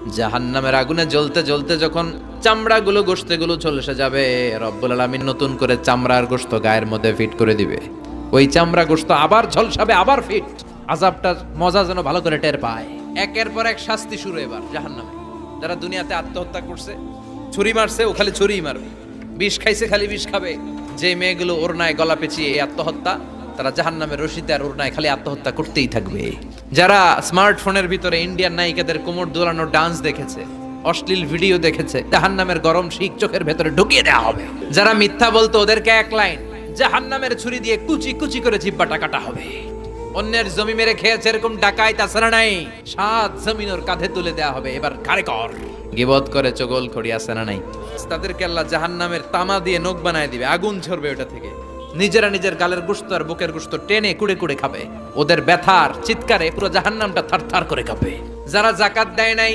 জাহান্নামের আগুনে জ্বলতে জ্বলতে যখন চামড়াগুলো গোশতগুলো ঝলসে যাবে, রব্বুল আলামিন নতুন করে চামড়ার গোশত গায়ের মধ্যে ফিট করে দিবে। ওই চামড়া গোশত আবার ঝলসাবে, আবার ফিট। আযাবটার মজা যেন ভালো করে টের পায়। একের পর এক শাস্তি শুরু এবার জাহান্নামে। যারা দুনিয়াতে আত্মহত্যা করছে, ছুরি মারছে, ও খালি ছুরিই মারবে। বিষ খাইছে, খালি বিষ খাবে। যে মেয়েগুলো ওড়নায় গলা পেঁচিয়ে এই আত্মহত্যা, তারা জাহান্নামের রশিতে আর ওড়নায় খালি আত্মহত্যা করতেই থাকবে। যারা স্মার্টফোনের ভিতরে ইন্ডিয়ান নায়িকাদের কোমর দোলানো ডান্স দেখেছে, অশ্লীল ভিডিও দেখেছে, জাহান্নামের গরম শিক চোখের ভেতরে ঢুকিয়ে দেওয়া হবে। যারা মিথ্যা বলতো, ওদেরকে এক লাইন জাহান্নামের ছুরি দিয়ে কুচি কুচি করে জিহ্বাটা কাটা হবে। অন্যের জমি মেরে খেয়েছে এরকম ডাকাই তাছাড়া নাই, সাত জমিন ওর কাঁধে তুলে দেওয়া হবে। এবার কারে কর গিবত করে চগল খড়ি আছে না নাই, তাদেরকে আল্লাহ জাহান্নামের তামা দিয়ে নখ বানায় দিবে, আগুন ঝরবে ওটা থেকে। নিজেরা নিজের গালের গোশত আর বুকের গোশত টেনে কুড়ে কুড়ে খাবে। ওদের ব্যথার চিৎকারে পুরো জাহান্নামটা থারথার করে কাঁপে। যারা যাকাত দেয় নাই,